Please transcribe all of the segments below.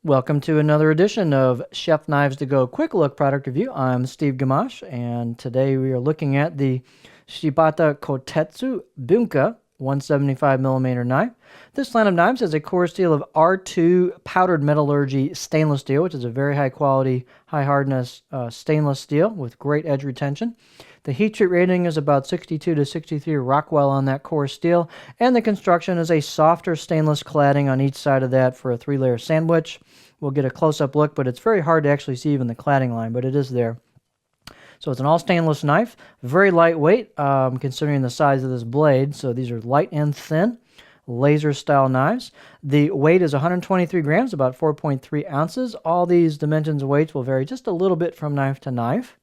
Welcome to another edition of Chef Knives to Go Quick Look Product Review. I'm Steve Gamache, and today we are looking at the Shibata Kotetsu Bunka 175mm knife. This line of knives has a core steel of R2 powdered metallurgy stainless steel, which is a very high quality, high hardness stainless steel with great edge retention. The heat treat rating is about 62 to 63 Rockwell on that core steel, and the construction is a softer stainless cladding on each side of that for a 3-layer sandwich. We'll get a close-up look, but it's very hard to actually see even the cladding line, but it is there. So it's an all stainless knife, very lightweight considering the size of this blade. So these are light and thin, laser style knives. The weight is 123 grams, about 4.3 ounces. All these dimensions of weights will vary just a little bit from knife to knife.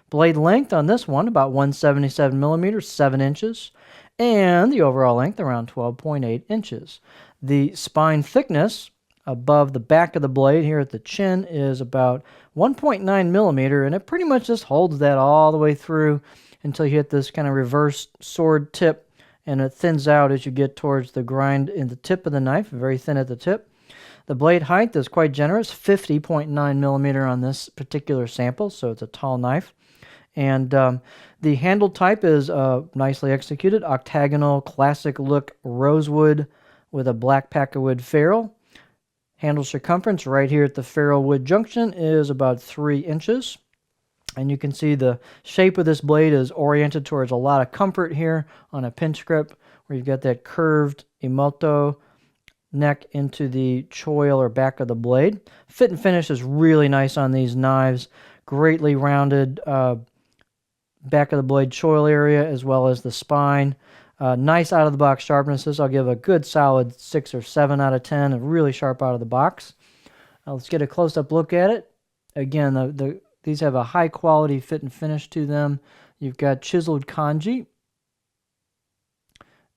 Blade length on this one, about 177 millimeters, 7 inches. And the overall length around 12.8 inches. The spine thickness above the back of the blade here at the chin is about 1.9 millimeter, and it pretty much just holds that all the way through until you hit this kind of reverse sword tip, and it thins out as you get towards the grind in the tip of the knife, very thin at the tip. The blade height is quite generous, 50.9 millimeter on this particular sample, so it's a tall knife. And the handle type is nicely executed, octagonal, classic look rosewood with a black packerwood ferrule. Handle circumference right here at the ferrule wood junction is about 3 inches. And you can see the shape of this blade is oriented towards a lot of comfort here on a pinch grip, where you've got that curved Emoto neck into the choil or back of the blade. Fit and finish is really nice on these knives. Greatly rounded back of the blade choil area as well as the spine. Nice out-of-the-box sharpnesses. I'll give a good solid 6 or 7 out of 10. Really sharp out of the box. Let's get a close-up look at it. Again, these have a high-quality fit and finish to them. You've got chiseled kanji.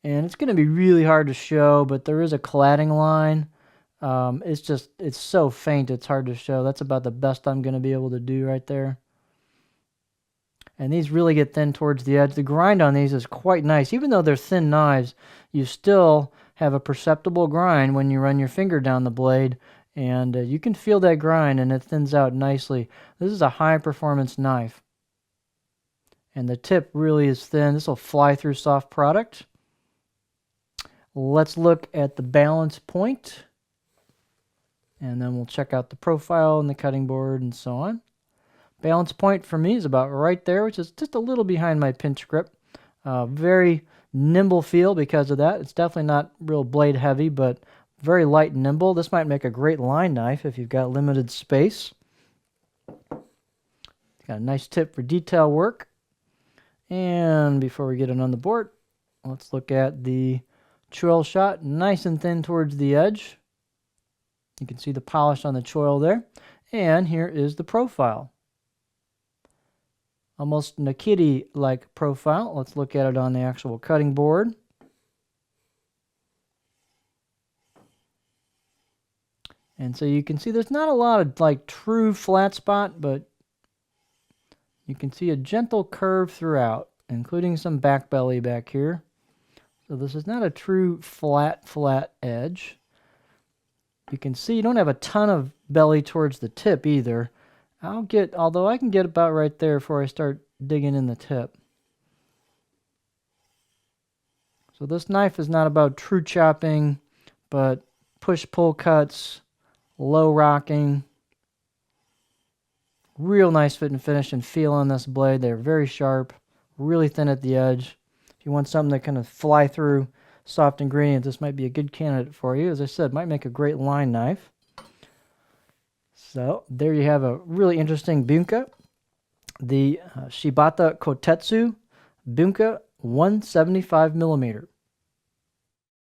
And it's going to be really hard to show, but there is a cladding line. It's so faint it's hard to show. That's about the best I'm going to be able to do right there. And these really get thin towards the edge. The grind on these is quite nice. Even though they're thin knives, you still have a perceptible grind when you run your finger down the blade. And you can feel that grind, and it thins out nicely. This is a high-performance knife. And the tip really is thin. This will fly through soft product. Let's look at the balance point. And then we'll check out the profile and the cutting board and so on. Balance point for me is about right there, which is just a little behind my pinch grip. Very nimble feel because of that. It's definitely not real blade heavy, but very light and nimble. This might make a great line knife if you've got limited space. Got a nice tip for detail work. And before we get it on the board, let's look at the choil shot. Nice and thin towards the edge. You can see the polish on the choil there. And here is the profile. Almost Nakiri-like profile. Let's look at it on the actual cutting board. And so you can see there's not a lot of like true flat spot, but you can see a gentle curve throughout, including some back belly back here. So this is not a true flat edge. You can see you don't have a ton of belly towards the tip either. Although I can get about right there before I start digging in the tip. So this knife is not about true chopping, but push-pull cuts, low rocking. Real nice fit and finish and feel on this blade. They're very sharp, really thin at the edge. If you want something that kind of fly through soft ingredients, this might be a good candidate for you. As I said, might make a great line knife. So there you have a really interesting Bunka. The Shibata Kotetsu Bunka 175mm.